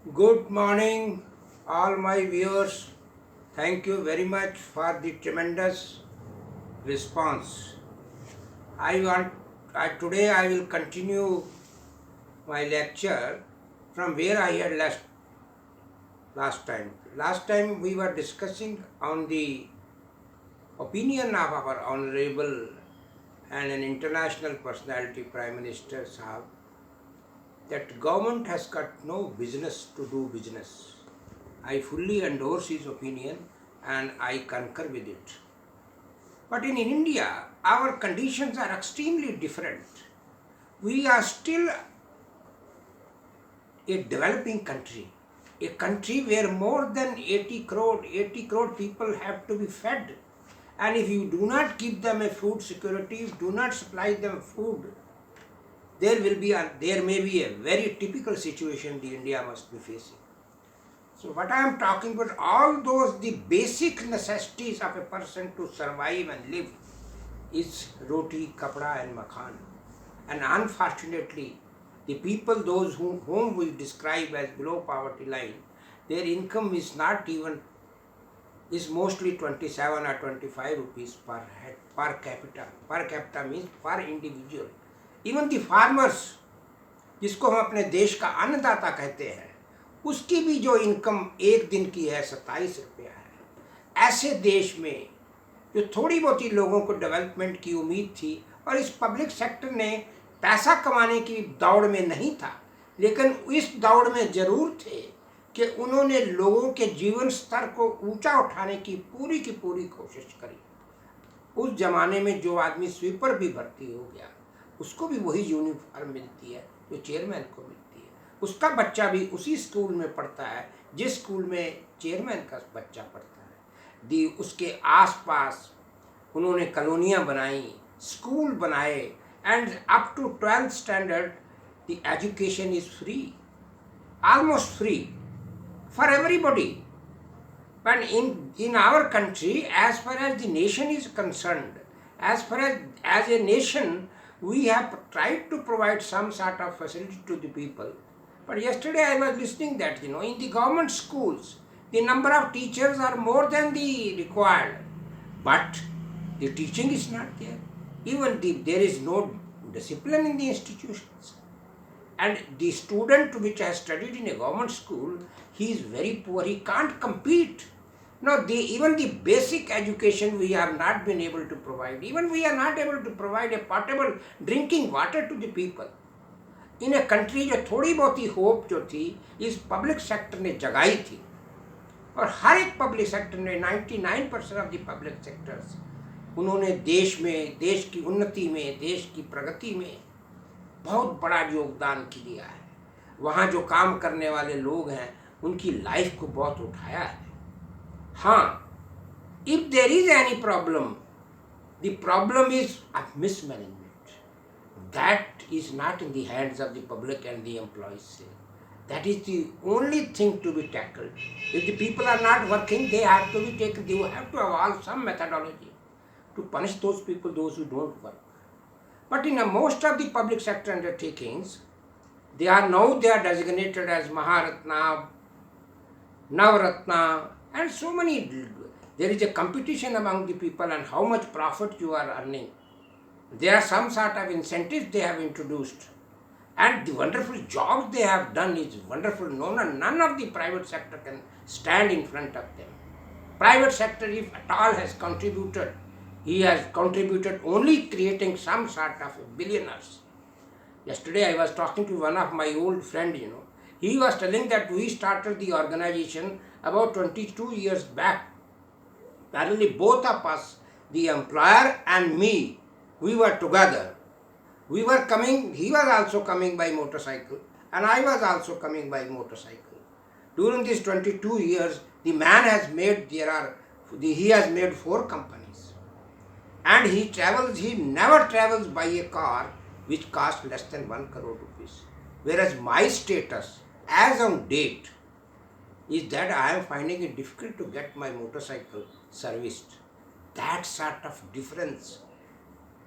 Good morning, all my viewers. Thank you very much for the tremendous response. I want today I will continue my lecture from where I had left last time. Last time we were discussing on the opinion of our honorable and an international personality Prime Minister Saab that government has got no business to do business. I fully endorse his opinion and I concur with it. But in India, our conditions are extremely different. We are still a developing a country where more than 80 crore people have to be fed. And if you do not give them a food security, if you do not supply them food, there may be a very typical situation the India must be facing. So what I am talking about, all those the basic necessities of a person to survive and live is roti, kapda and makhan. And unfortunately, the people whom we describe as below poverty line, their income is not even, is mostly 27 or 25 rupees per head, per capita. Per capita means per individual. Even the farmers, जिसको हम अपने देश का अन्नदाता कहते हैं, उसकी भी जो इनकम एक दिन की है 27 रुपया है। ऐसे देश में जो थोड़ी बहुत ही लोगों को डेवलपमेंट की उम्मीद थी और इस पब्लिक सेक्टर ने पैसा कमाने की दौड़ में नहीं था, लेकिन इस दौड़ में ज़रूर थे कि उन्होंने लोगों के जीवन स्तर को ऊंचा उठाने की पूरी कोशिश करी। उस ज़माने में जो आदमी स्वीपर भी भर्ती हो गया, उसको भी वही यूनिफॉर्म मिलती है जो चेयरमैन को मिलती है। उसका बच्चा भी उसी स्कूल में पढ़ता है जिस स्कूल में चेयरमैन का बच्चा पढ़ता है। उसके आसपास उन्होंने कॉलोनियाँ बनाई, स्कूल बनाए, and up to 12th standard the education is free, almost free for everybody. But in our country, as far as the nation is concerned, as far as a nation, we have tried to provide some sort of facility to the people. But yesterday I was listening that, in the government schools, the number of teachers are more than the required. But the teaching is not there. There is no discipline in the institutions. And the student which has studied in a government school, he is very poor, he can't compete. No, even the basic education we have not been able to provide. Even we are not able to provide a potable drinking water to the people. In a country जो थोड़ी बहुत ही hope जो थी इस public sector ने जगाई थी, और हर एक पब्लिक सेक्टर ने 99% ऑफ द पब्लिक सेक्टर्स, उन्होंने देश में, देश की उन्नति में, देश की प्रगति में बहुत बड़ा योगदान दिया है। वहाँ जो काम करने वाले लोग हैं उनकी लाइफ को बहुत उठाया है। हाँ, if there is any problem, the problem is of mismanagement. That is not in the hands of the public and the employees. That is the only thing to be tackled. If the people are not working, they have to be taken. They have to evolve some methodology to punish those people, those who don't work. But in most of the public sector undertakings, they are designated as Maharatna, Navaratna, and so many. There is a competition among the people and how much profit you are earning. There are some sort of incentives they have introduced. And the wonderful jobs they have done is wonderful. None of the private sector can stand in front of them. Private sector, if at all, has contributed, he has contributed only creating some sort of billionaires. Yesterday I was talking to one of my old friend, he was telling that we started the organization about 22 years back. Apparently both of us, the employer and me, we were together. We were coming, he was also coming by motorcycle and I was also coming by motorcycle. During these 22 years, the man has made, he has made 4 companies. And he never travels by a car which costs less than 1 crore rupees. Whereas my status, as on date, is that I am finding it difficult to get my motorcycle serviced. That sort of difference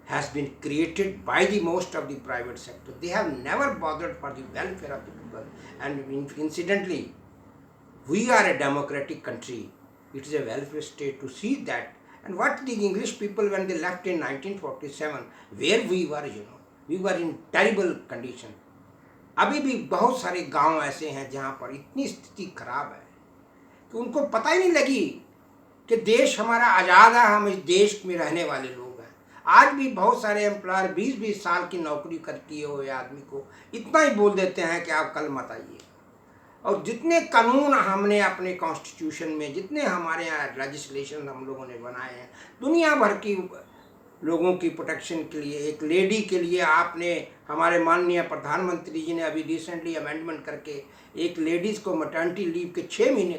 has been created by the most of the private sector. They have never bothered for the welfare of the people. And incidentally, we are a democratic country. It is a welfare state to see that. And what the English people, when they left in 1947, where we were, we were in terrible condition. अभी भी बहुत सारे गांव ऐसे हैं जहाँ पर इतनी स्थिति खराब है कि उनको पता ही नहीं लगी कि देश हमारा आज़ाद है, हम इस देश में रहने वाले लोग हैं। आज भी बहुत सारे एम्प्लॉयर 20-20 साल की नौकरी कर किए हुए आदमी को इतना ही बोल देते हैं कि आप कल मत आइए। और जितने कानून हमने अपने कॉन्स्टिट्यूशन में, जितने हमारे यहाँ लेजिस्लेशन हम लोगों ने बनाए हैं दुनिया भर की लोगों की प्रोटेक्शन के लिए, एक लेडी के लिए आपने, हमारे माननीय प्रधानमंत्री जी ने अभी रिसेंटली अमेंडमेंट करके एक लेडीज़ को मैटरनिटी लीव के 6 महीने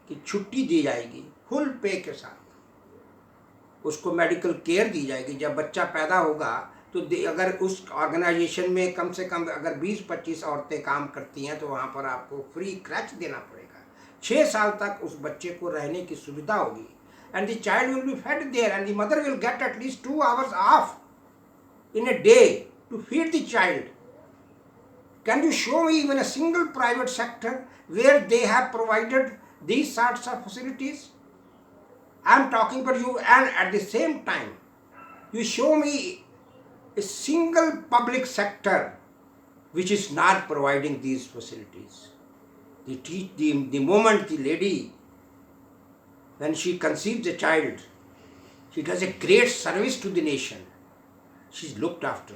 की छुट्टी दी जाएगी फुल पे के साथ। उसको मेडिकल केयर दी जाएगी। जब बच्चा पैदा होगा तो अगर उस ऑर्गेनाइजेशन में कम से कम अगर 20-25 औरतें काम करती हैं तो वहाँ पर आपको फ्री क्रैच देना पड़ेगा। 6 साल तक उस बच्चे को रहने की सुविधा होगी। And the child will be fed there, and the mother will get at least 2 hours off in a day to feed the child. Can you show me even a single private sector where they have provided these sorts of facilities? I am talking for you, and at the same time, you show me a single public sector which is not providing these facilities. The moment the lady, when she conceives a child, she does a great service to the nation. She's looked after.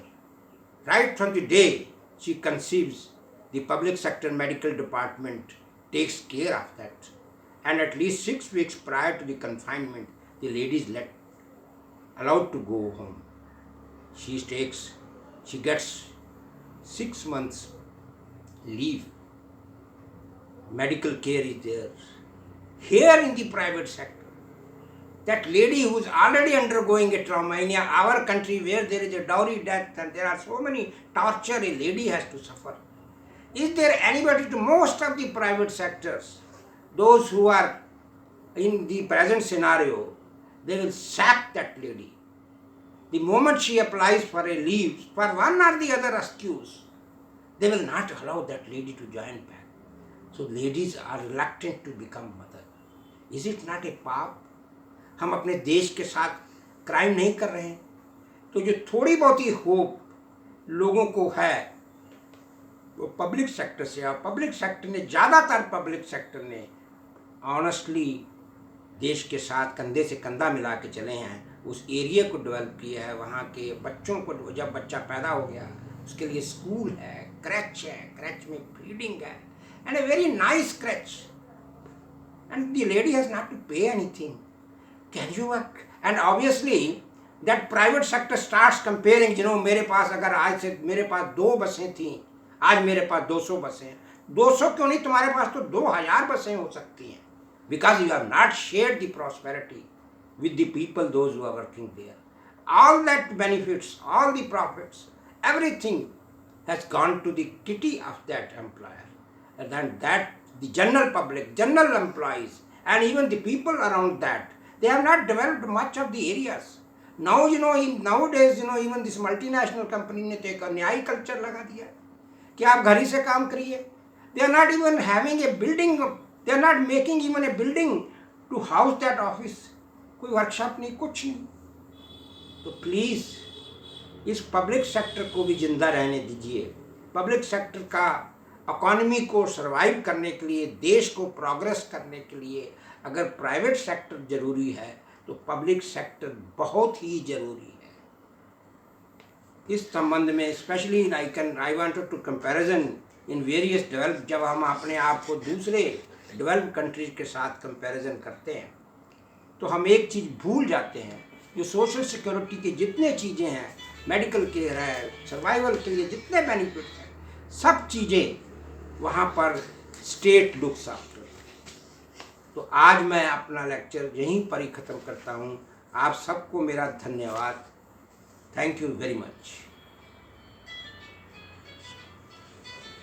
Right from the day she conceives, the public sector medical department takes care of that. And at least 6 weeks prior to the confinement, the lady is allowed to go home. She gets 6 months leave. Medical care is there. Here in the private sector, that lady who is already undergoing a trauma in our country where there is a dowry death and there are so many torture a lady has to suffer. Is there anybody to most of the private sectors, those who are in the present scenario, they will sack that lady. The moment she applies for a leave, for one or the other excuse, they will not allow that lady to join back. So ladies are reluctant to become mother. Is it not a पाप? हम अपने देश के साथ crime नहीं कर रहे हैं? तो जो थोड़ी बहुत ही होप लोगों को है वो पब्लिक सेक्टर से, और पब्लिक सेक्टर ने, ज़्यादातर पब्लिक सेक्टर ने ऑनेस्टली देश के साथ कंधे से कंधा मिला के चले हैं। उस एरिया को डेवलप किया है। वहाँ के बच्चों को, जब बच्चा पैदा हो गया उसके लिए स्कूल है, क्रैच है, क्रैच में फीडिंग है, and a very nice क्रैच, and the lady has not to pay anything. Can you work? And obviously that private sector starts comparing, मेरे पास अगर आज से मेरे पास 2 बसें थी, आज मेरे पास 200 बसें, 200 क्यों नहीं, तुम्हारे पास तो 2000 बसें हो सकती हैं, because you have not shared the prosperity with the people, those who are working there. All that benefits, all the profits, everything has gone to the kitty of that employer. And then that the general public, general employees, and even the people around that, they have not developed much of the areas. Now, nowadays, even this multinational company ने तो एक न्यायी culture लगा दिया कि आप घर ही से काम करिए. They are not even having a building, they are not making even a building to house that office. कोई वर्कशॉप नहीं, कुछ नहीं. तो प्लीज़ इस पब्लिक सेक्टर को भी जिंदा रहने दीजिए. पब्लिक सेक्टर का इकॉनमी को सर्वाइव करने के लिए, देश को प्रोग्रेस करने के लिए अगर प्राइवेट सेक्टर ज़रूरी है तो पब्लिक सेक्टर बहुत ही ज़रूरी है. इस संबंध में specially I wanted to comparison in various develop, जब हम अपने आप को दूसरे डेवलप्ड कंट्रीज के साथ कंपैरिजन करते हैं तो हम एक चीज़ भूल जाते हैं, जो सोशल सिक्योरिटी की जितने चीज़ें हैं, मेडिकल केयर है, सर्वाइवल के लिए जितने बेनिफिट्स हैं, सब चीज़ें वहाँ पर स्टेट लुक्स आफ्टर. तो आज मैं अपना लेक्चर यहीं पर ही ख़त्म करता हूँ. आप सबको मेरा धन्यवाद. Thank you very much.